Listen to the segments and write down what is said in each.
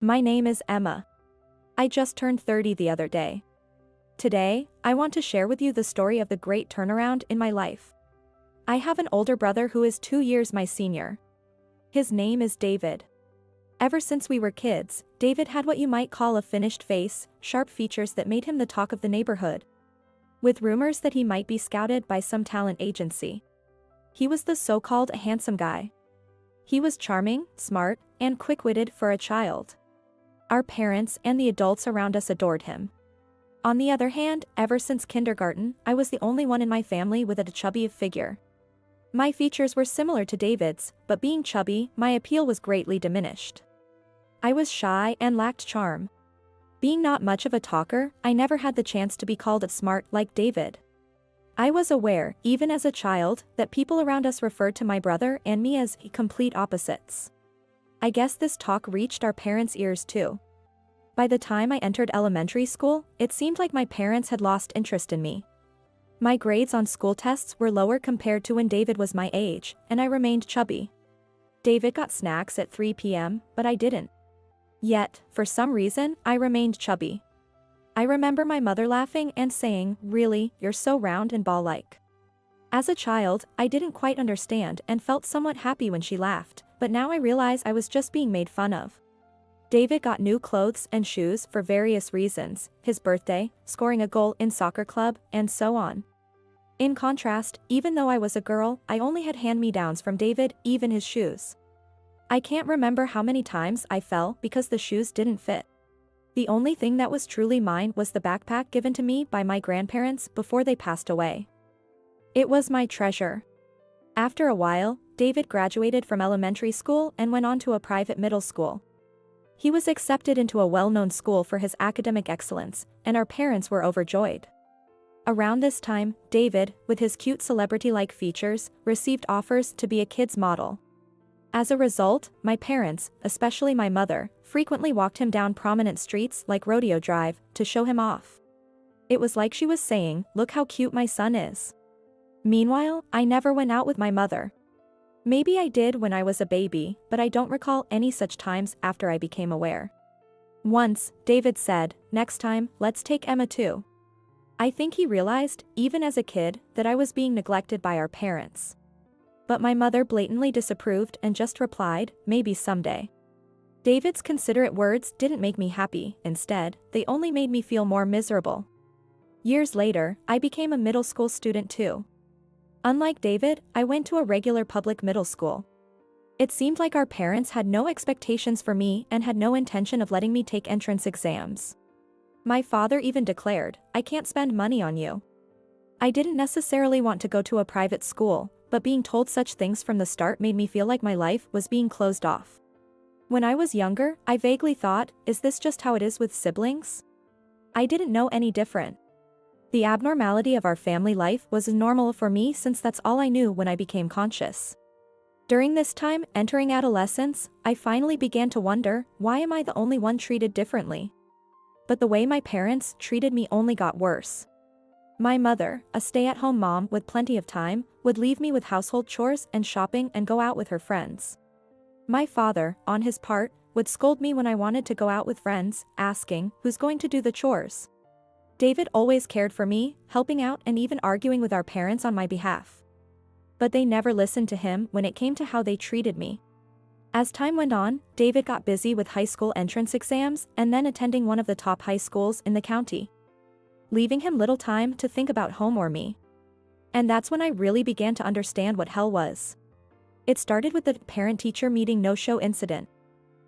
My name is Emma. I just turned 30 the other day. Today, I want to share with you the story of the great turnaround in my life. I have an older brother who is 2 years my senior. His name is David. Ever since we were kids, David had what you might call a finished face, sharp features that made him the talk of the neighborhood. With rumors that he might be scouted by some talent agency. He was the so-called handsome guy. He was charming, smart, and quick-witted for a child. Our parents and the adults around us adored him. On the other hand, ever since kindergarten, I was the only one in my family with a chubby figure. My features were similar to David's, but being chubby, my appeal was greatly diminished. I was shy and lacked charm. Being not much of a talker, I never had the chance to be called smart like David. I was aware, even as a child, that people around us referred to my brother and me as complete opposites. I guess this talk reached our parents' ears too. By the time I entered elementary school, it seemed like my parents had lost interest in me. My grades on school tests were lower compared to when David was my age, and I remained chubby. David got snacks at 3 p.m., but I didn't. Yet, for some reason, I remained chubby. I remember my mother laughing and saying, "Really, you're so round and ball-like." As a child, I didn't quite understand and felt somewhat happy when she laughed, but now I realize I was just being made fun of. David got new clothes and shoes for various reasons, his birthday, scoring a goal in soccer club, and so on. In contrast, even though I was a girl, I only had hand-me-downs from David, even his shoes. I can't remember how many times I fell because the shoes didn't fit. The only thing that was truly mine was the backpack given to me by my grandparents before they passed away. It was my treasure. After a while, David graduated from elementary school and went on to a private middle school. He was accepted into a well-known school for his academic excellence, and our parents were overjoyed. Around this time, David, with his cute celebrity-like features, received offers to be a kid's model. As a result, my parents, especially my mother, frequently walked him down prominent streets like Rodeo Drive to show him off. It was like she was saying, "Look how cute my son is." Meanwhile, I never went out with my mother. Maybe I did when I was a baby, but I don't recall any such times after I became aware. Once, David said, "Next time, let's take Emma too." I think he realized, even as a kid, that I was being neglected by our parents. But my mother blatantly disapproved and just replied, "Maybe someday." David's considerate words didn't make me happy, instead, they only made me feel more miserable. Years later, I became a middle school student too. Unlike David, I went to a regular public middle school. It seemed like our parents had no expectations for me and had no intention of letting me take entrance exams. My father even declared, "I can't spend money on you." I didn't necessarily want to go to a private school, but being told such things from the start made me feel like my life was being closed off. When I was younger, I vaguely thought, is this just how it is with siblings? I didn't know any different. The abnormality of our family life was normal for me since that's all I knew when I became conscious. During this time, entering adolescence, I finally began to wonder, why am I the only one treated differently? But the way my parents treated me only got worse. My mother, a stay-at-home mom with plenty of time, would leave me with household chores and shopping and go out with her friends. My father, on his part, would scold me when I wanted to go out with friends, asking, "Who's going to do the chores?" David always cared for me, helping out and even arguing with our parents on my behalf. But they never listened to him when it came to how they treated me. As time went on, David got busy with high school entrance exams and then attending one of the top high schools in the county, leaving him little time to think about home or me. And that's when I really began to understand what hell was. It started with the parent-teacher meeting no-show incident.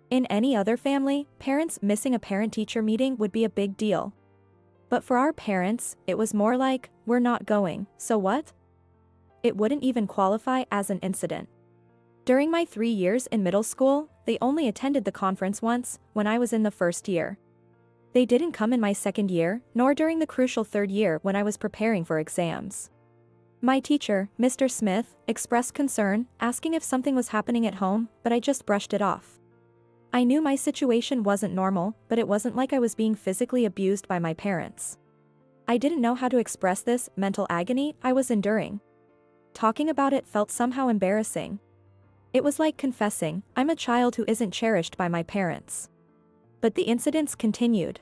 In any other family, parents missing a parent-teacher meeting would be a big deal. But for our parents, it was more like, "We're not going, so what?" It wouldn't even qualify as an incident. During my 3 years in middle school, they only attended the conference once, when I was in the first year. They didn't come in my second year, nor during the crucial third year when I was preparing for exams. My teacher, Mr. Smith, expressed concern, asking if something was happening at home, but I just brushed it off. I knew my situation wasn't normal, but it wasn't like I was being physically abused by my parents. I didn't know how to express this mental agony I was enduring. Talking about it felt somehow embarrassing. It was like confessing, I'm a child who isn't cherished by my parents. But the incidents continued.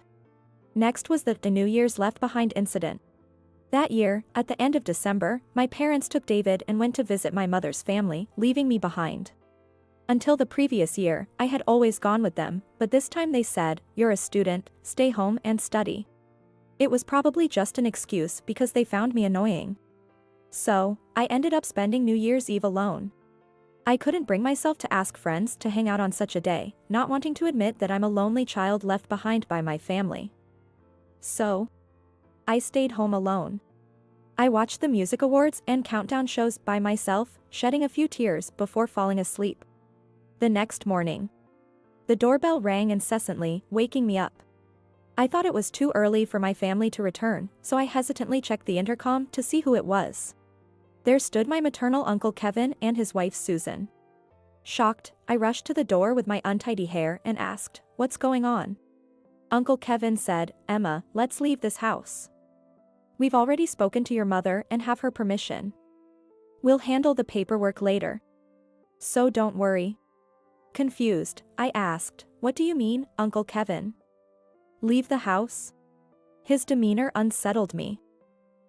Next was the New Year's left behind incident. That year, at the end of December, my parents took David and went to visit my mother's family, leaving me behind. Until the previous year, I had always gone with them, but this time they said, "You're a student, stay home and study." It was probably just an excuse because they found me annoying. So, I ended up spending New Year's Eve alone. I couldn't bring myself to ask friends to hang out on such a day, not wanting to admit that I'm a lonely child left behind by my family. So, I stayed home alone. I watched the music awards and countdown shows by myself, shedding a few tears before falling asleep. The next morning, the doorbell rang incessantly, waking me up. I thought it was too early for my family to return, so I hesitantly checked the intercom to see who it was. There stood my maternal uncle Kevin and his wife Susan. Shocked, I rushed to the door with my untidy hair and asked, "What's going on?" Uncle Kevin said, "Emma, let's leave this house. We've already spoken to your mother and have her permission. We'll handle the paperwork later. So don't worry." Confused, I asked, "What do you mean, Uncle Kevin? Leave the house?" His demeanor unsettled me.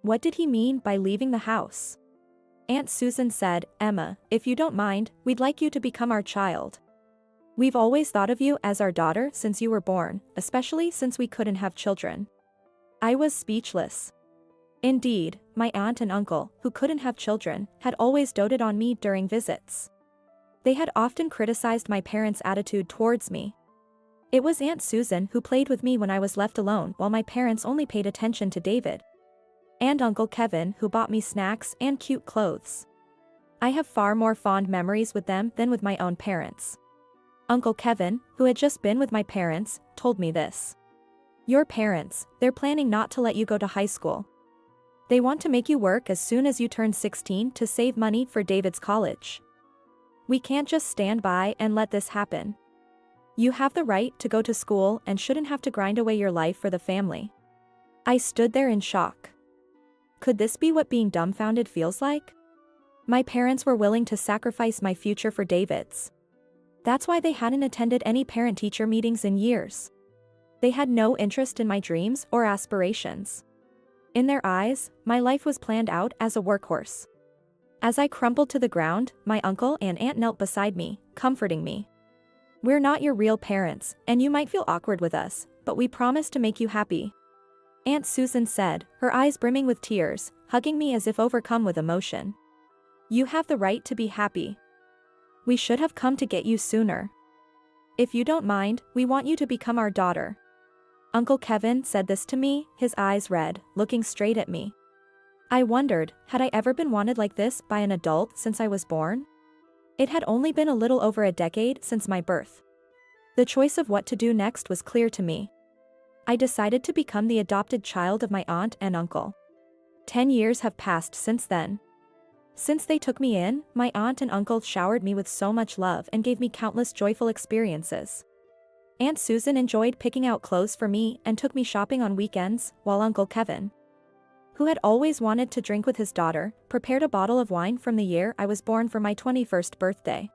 What did he mean by leaving the house? Aunt Susan said, "Emma, if you don't mind, we'd like you to become our child. We've always thought of you as our daughter since you were born, especially since we couldn't have children." I was speechless. Indeed, my aunt and uncle, who couldn't have children, had always doted on me during visits. They had often criticized my parents' attitude towards me. It was Aunt Susan who played with me when I was left alone while my parents only paid attention to David. And Uncle Kevin who bought me snacks and cute clothes. I have far more fond memories with them than with my own parents. Uncle Kevin, who had just been with my parents, told me this. "Your parents, they're planning not to let you go to high school. They want to make you work as soon as you turn 16 to save money for David's college. We can't just stand by and let this happen. You have the right to go to school and shouldn't have to grind away your life for the family." I stood there in shock. Could this be what being dumbfounded feels like? My parents were willing to sacrifice my future for David's. That's why they hadn't attended any parent-teacher meetings in years. They had no interest in my dreams or aspirations. In their eyes, my life was planned out as a workhorse. As I crumpled to the ground, my uncle and aunt knelt beside me, comforting me. "We're not your real parents, and you might feel awkward with us, but we promise to make you happy," Aunt Susan said, her eyes brimming with tears, hugging me as if overcome with emotion. "You have the right to be happy. We should have come to get you sooner. If you don't mind, we want you to become our daughter." Uncle Kevin said this to me, his eyes red, looking straight at me. I wondered, had I ever been wanted like this by an adult since I was born? It had only been a little over a decade since my birth. The choice of what to do next was clear to me. I decided to become the adopted child of my aunt and uncle. 10 years have passed since then. Since they took me in, my aunt and uncle showered me with so much love and gave me countless joyful experiences. Aunt Susan enjoyed picking out clothes for me and took me shopping on weekends, while Uncle Kevin, who had always wanted to drink with his daughter, prepared a bottle of wine from the year I was born for my 21st birthday.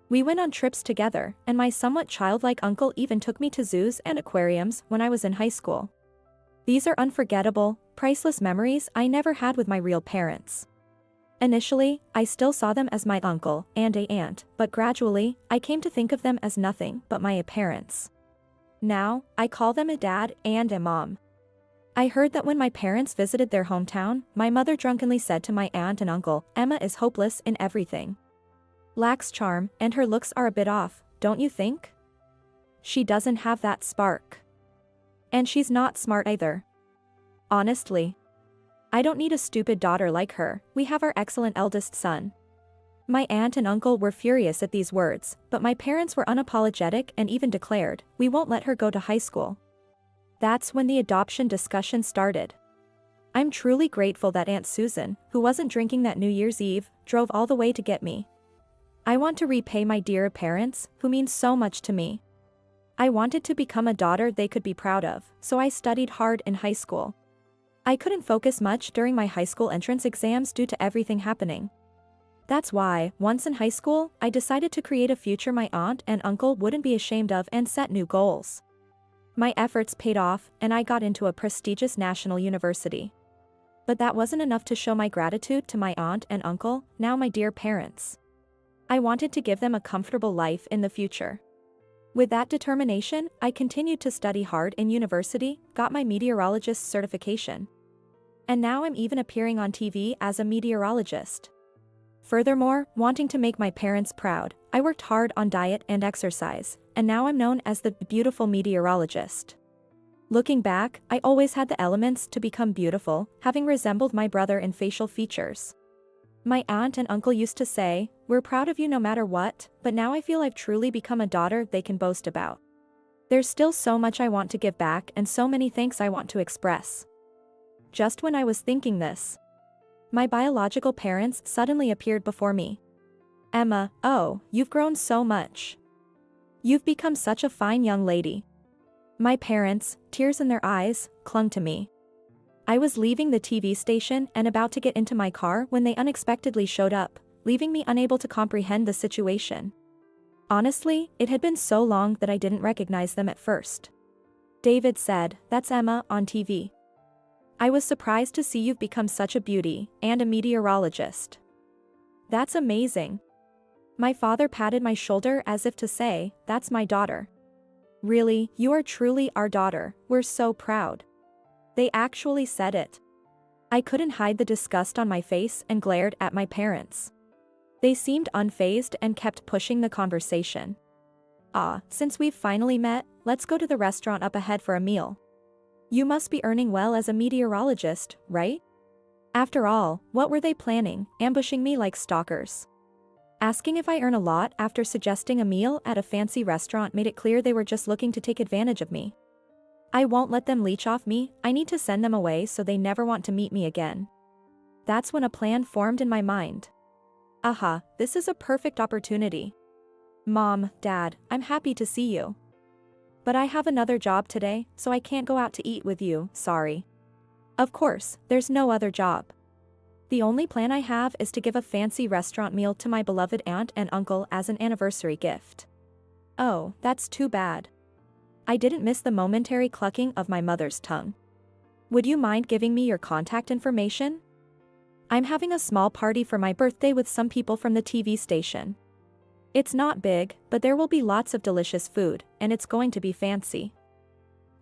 We went on trips together, and my somewhat childlike uncle even took me to zoos and aquariums when I was in high school. These are unforgettable, priceless memories I never had with my real parents. Initially, I still saw them as my uncle and aunt, but gradually, I came to think of them as nothing but my parents. Now, I call them a dad and a mom. I heard that when my parents visited their hometown, my mother drunkenly said to my aunt and uncle, "Emma is hopeless in everything. Lacks charm, and her looks are a bit off, don't you think? She doesn't have that spark. And she's not smart either. Honestly, I don't need a stupid daughter like her, we have our excellent eldest son." My aunt and uncle were furious at these words, but my parents were unapologetic and even declared, "We won't let her go to high school." That's when the adoption discussion started. I'm truly grateful that Aunt Susan, who wasn't drinking that New Year's Eve, drove all the way to get me. I want to repay my dear parents, who mean so much to me. I wanted to become a daughter they could be proud of, so I studied hard in high school. I couldn't focus much during my high school entrance exams due to everything happening. That's why, once in high school, I decided to create a future my aunt and uncle wouldn't be ashamed of and set new goals. My efforts paid off, and I got into a prestigious national university. But that wasn't enough to show my gratitude to my aunt and uncle, now my dear parents. I wanted to give them a comfortable life in the future. With that determination, I continued to study hard in university, got my meteorologist certification. And now I'm even appearing on TV as a meteorologist. Furthermore, wanting to make my parents proud, I worked hard on diet and exercise, and now I'm known as the beautiful meteorologist. Looking back, I always had the elements to become beautiful, having resembled my brother in facial features. My aunt and uncle used to say, "We're proud of you no matter what," but now I feel I've truly become a daughter they can boast about. There's still so much I want to give back and so many thanks I want to express. Just when I was thinking this, my biological parents suddenly appeared before me. "Emma, oh, you've grown so much. You've become such a fine young lady." My parents, tears in their eyes, clung to me. I was leaving the TV station and about to get into my car when they unexpectedly showed up, leaving me unable to comprehend the situation. Honestly, it had been so long that I didn't recognize them at first. David said, "That's Emma on TV. I was surprised to see you've become such a beauty, and a meteorologist. That's amazing." My father patted my shoulder as if to say, "That's my daughter. Really, you are truly our daughter, we're so proud." They actually said it. I couldn't hide the disgust on my face and glared at my parents. They seemed unfazed and kept pushing the conversation. "Ah, since we've finally met, let's go to the restaurant up ahead for a meal. You must be earning well as a meteorologist, right?" After all, what were they planning, ambushing me like stalkers? Asking if I earn a lot after suggesting a meal at a fancy restaurant made it clear they were just looking to take advantage of me. I won't let them leech off me, I need to send them away so they never want to meet me again. That's when a plan formed in my mind. Aha, this is a perfect opportunity. "Mom, Dad, I'm happy to see you. But I have another job today, so I can't go out to eat with you, sorry." Of course, there's no other job. The only plan I have is to give a fancy restaurant meal to my beloved aunt and uncle as an anniversary gift. Oh, that's too bad. I didn't miss the momentary clucking of my mother's tongue. "Would you mind giving me your contact information? I'm having a small party for my birthday with some people from the TV station. It's not big, but there will be lots of delicious food, and it's going to be fancy.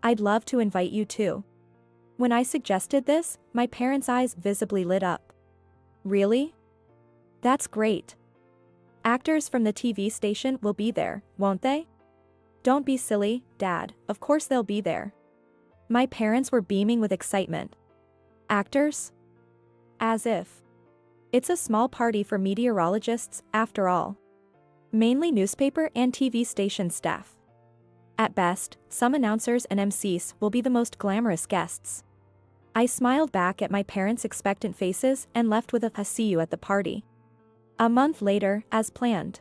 I'd love to invite you too." When I suggested this, my parents' eyes visibly lit up. "Really? That's great. Actors from the TV station will be there, won't they?" "Don't be silly, Dad, of course they'll be there." My parents were beaming with excitement. "Actors? As if. It's a small party for meteorologists, after all. Mainly newspaper and TV station staff. At best, some announcers and MCs will be the most glamorous guests." I smiled back at my parents' expectant faces and left with a "see you at the party." A month later, as planned,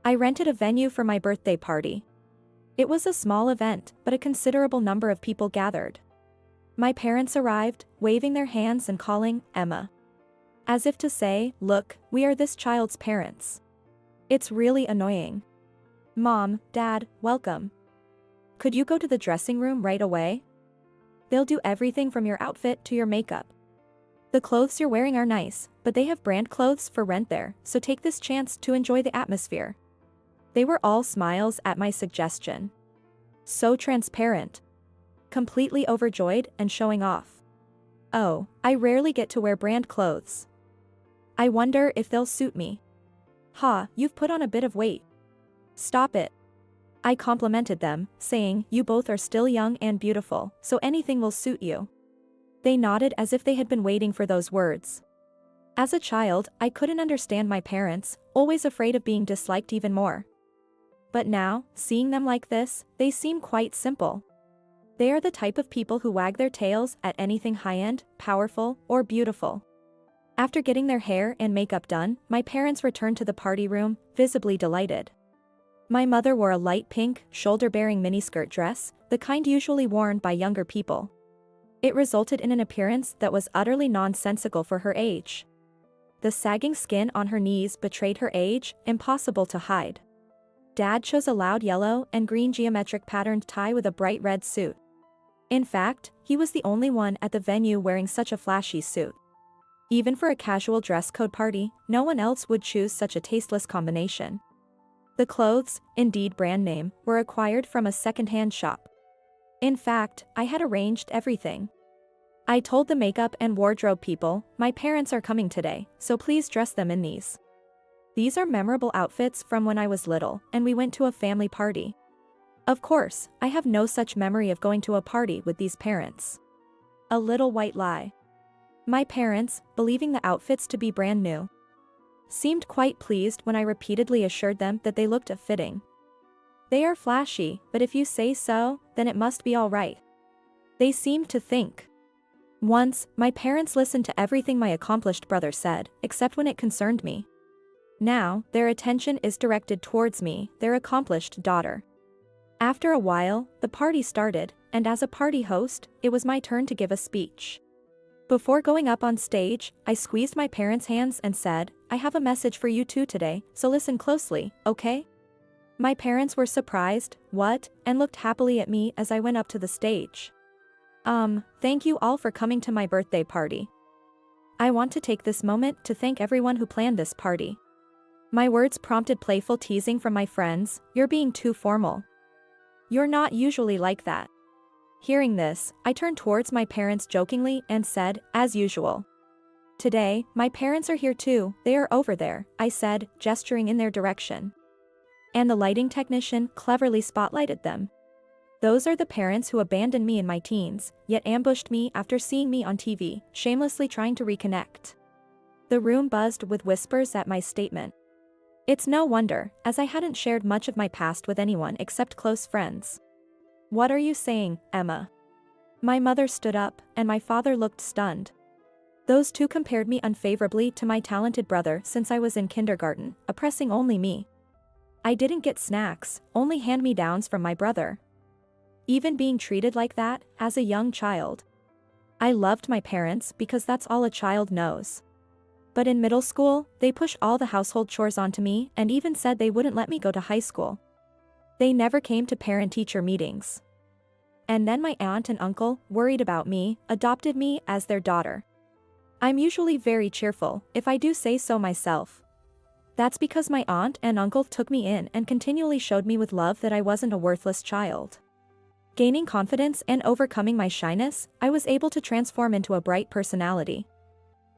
I rented a venue for my birthday party. It was a small event, but a considerable number of people gathered. My parents arrived, waving their hands and calling, "Emma." As if to say, "Look, we are this child's parents." It's really annoying. "Mom, Dad, welcome. Could you go to the dressing room right away? They'll do everything from your outfit to your makeup. The clothes you're wearing are nice, but they have brand clothes for rent there, so take this chance to enjoy the atmosphere." They were all smiles at my suggestion. So transparent. Completely overjoyed and showing off. Oh, I rarely get to wear brand clothes. I wonder if they'll suit me. "Ha, you've put on a bit of weight. Stop it." I complimented them, saying, "You both are still young and beautiful, so anything will suit you." They nodded as if they had been waiting for those words. As a child, I couldn't understand my parents, always afraid of being disliked even more. But now, seeing them like this, they seem quite simple. They are the type of people who wag their tails at anything high-end, powerful, or beautiful. After getting their hair and makeup done, my parents returned to the party room, visibly delighted. My mother wore a light pink, shoulder-bearing miniskirt dress, the kind usually worn by younger people. It resulted in an appearance that was utterly nonsensical for her age. The sagging skin on her knees betrayed her age, impossible to hide. Dad chose a loud yellow and green geometric patterned tie with a bright red suit. In fact, he was the only one at the venue wearing such a flashy suit. Even for a casual dress code party, no one else would choose such a tasteless combination. The clothes, indeed brand name, were acquired from a second-hand shop. In fact, I had arranged everything. I told the makeup and wardrobe people, my parents are coming today, so please dress them in these. These are memorable outfits from when I was little, and we went to a family party. Of course, I have no such memory of going to a party with these parents. A little white lie. My parents, believing the outfits to be brand new, seemed quite pleased when I repeatedly assured them that they looked fitting. They are flashy, but if you say so, then it must be all right. They seemed to think. Once, my parents listened to everything my accomplished brother said, except when it concerned me. Now, their attention is directed towards me, their accomplished daughter. After a while, the party started, and as a party host, it was my turn to give a speech. Before going up on stage, I squeezed my parents' hands and said, I have a message for you two today, so listen closely, okay? My parents were surprised, what, and looked happily at me as I went up to the stage. Thank you all for coming to my birthday party. I want to take this moment to thank everyone who planned this party. My words prompted playful teasing from my friends, you're being too formal. You're not usually like that. Hearing this, I turned towards my parents jokingly and said, as usual. Today, my parents are here too, they are over there, I said, gesturing in their direction. And the lighting technician cleverly spotlighted them. Those are the parents who abandoned me in my teens, yet ambushed me after seeing me on TV, shamelessly trying to reconnect. The room buzzed with whispers at my statement. It's no wonder, as I hadn't shared much of my past with anyone except close friends. What are you saying, Emma? My mother stood up, and my father looked stunned. Those two compared me unfavorably to my talented brother since I was in kindergarten, oppressing only me. I didn't get snacks, only hand-me-downs from my brother. Even being treated like that, as a young child. I loved my parents because that's all a child knows. But in middle school, they pushed all the household chores onto me and even said they wouldn't let me go to high school. They never came to parent-teacher meetings. And then my aunt and uncle, worried about me, adopted me as their daughter. I'm usually very cheerful, if I do say so myself. That's because my aunt and uncle took me in and continually showed me with love that I wasn't a worthless child. Gaining confidence and overcoming my shyness, I was able to transform into a bright personality.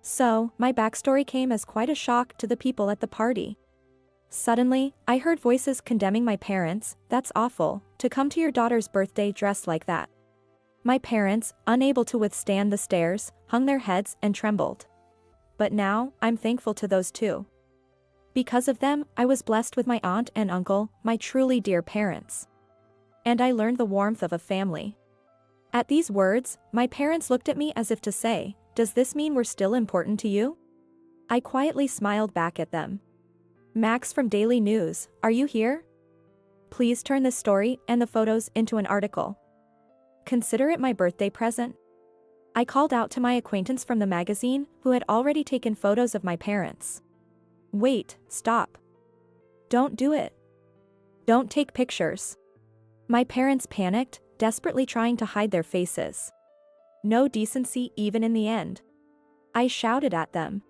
So, my backstory came as quite a shock to the people at the party. Suddenly, I heard voices condemning my parents, that's awful, to come to your daughter's birthday dressed like that. My parents, unable to withstand the stares, hung their heads and trembled. But now, I'm thankful to those two. Because of them, I was blessed with my aunt and uncle, my truly dear parents. And I learned the warmth of a family. At these words, my parents looked at me as if to say, does this mean we're still important to you? I quietly smiled back at them. Max from Daily News, are you here? Please turn this story and the photos into an article. Consider it my birthday present. I called out to my acquaintance from the magazine who had already taken photos of my parents. Wait, stop. Don't do it. Don't take pictures. My parents panicked, desperately trying to hide their faces. No decency even in the end. I shouted at them.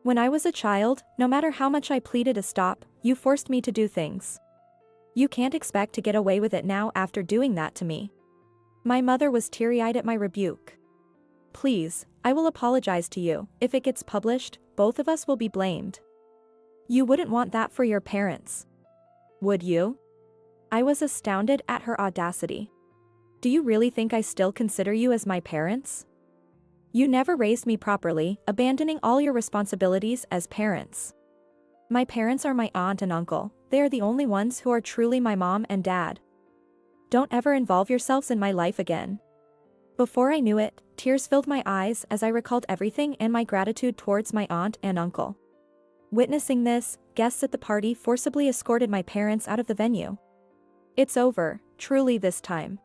When I was a child, no matter how much I pleaded to stop, you forced me to do things. You can't expect to get away with it now after doing that to me. My mother was teary-eyed at my rebuke. Please, I will apologize to you. If it gets published, both of us will be blamed. You wouldn't want that for your parents. Would you? I was astounded at her audacity. Do you really think I still consider you as my parents? You never raised me properly, abandoning all your responsibilities as parents. My parents are my aunt and uncle, they are the only ones who are truly my mom and dad. Don't ever involve yourselves in my life again. Before I knew it, tears filled my eyes as I recalled everything and my gratitude towards my aunt and uncle. Witnessing this, guests at the party forcibly escorted my parents out of the venue. It's over, truly this time.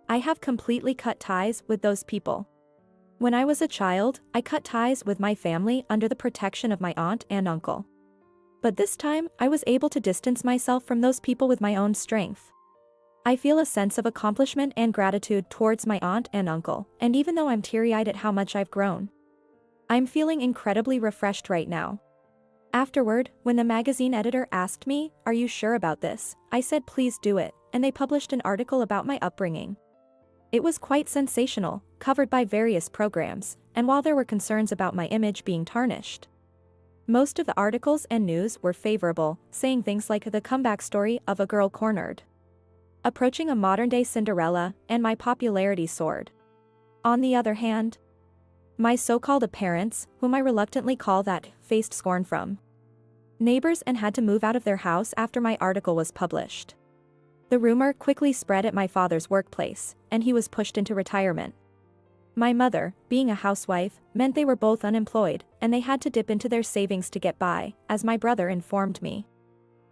I have completely cut ties with those people. When I was a child, I cut ties with my family under the protection of my aunt and uncle. But this time, I was able to distance myself from those people with my own strength. I feel a sense of accomplishment and gratitude towards my aunt and uncle, and even though I'm teary-eyed at how much I've grown, I'm feeling incredibly refreshed right now. Afterward, when the magazine editor asked me, "Are you sure about this?" I said please do it, and they published an article about my upbringing. It was quite sensational, covered by various programs, and while there were concerns about my image being tarnished, most of the articles and news were favorable, saying things like the comeback story of a girl cornered, approaching a modern-day Cinderella, and my popularity soared. On the other hand, my so-called parents, whom I reluctantly call that, faced scorn from neighbors and had to move out of their house after my article was published. The rumor quickly spread at my father's workplace, and he was pushed into retirement. My mother, being a housewife, meant they were both unemployed, and they had to dip into their savings to get by, as my brother informed me.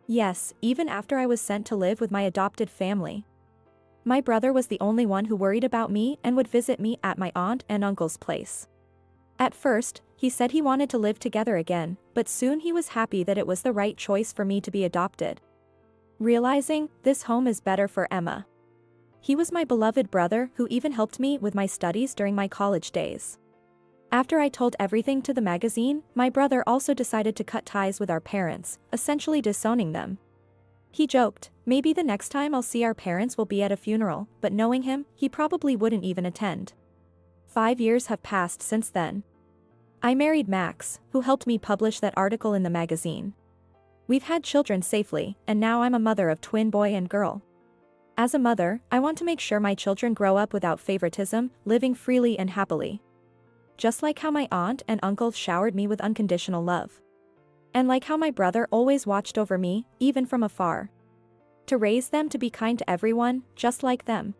Yes, even after I was sent to live with my adopted family. My brother was the only one who worried about me and would visit me at my aunt and uncle's place. At first, he said he wanted to live together again, but soon he was happy that it was the right choice for me to be adopted. Realizing, this home is better for Emma. He was my beloved brother who even helped me with my studies during my college days. After I told everything to the magazine, my brother also decided to cut ties with our parents, essentially disowning them. He joked, maybe the next time I'll see our parents will be at a funeral, but knowing him, he probably wouldn't even attend. 5 years have passed since then. I married Max, who helped me publish that article in the magazine. We've had children safely, and now I'm a mother of twin boy and girl. As a mother, I want to make sure my children grow up without favoritism, living freely and happily. Just like how my aunt and uncle showered me with unconditional love. And like how my brother always watched over me, even from afar. To raise them to be kind to everyone, just like them.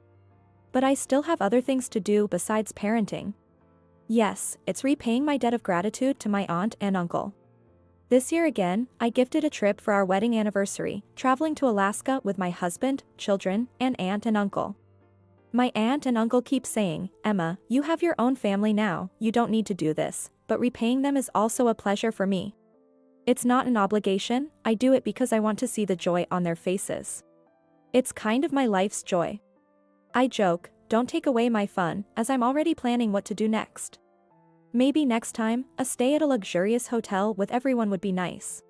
But I still have other things to do besides parenting. Yes, it's repaying my debt of gratitude to my aunt and uncle. This year again, I gifted a trip for our wedding anniversary, traveling to Alaska with my husband, children, and aunt and uncle. My aunt and uncle keep saying, "Emma, you have your own family now, you don't need to do this," but repaying them is also a pleasure for me. It's not an obligation, I do it because I want to see the joy on their faces. It's kind of my life's joy. I joke, don't take away my fun, as I'm already planning what to do next. Maybe next time, a stay at a luxurious hotel with everyone would be nice.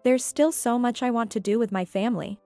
There's still so much I want to do with my family.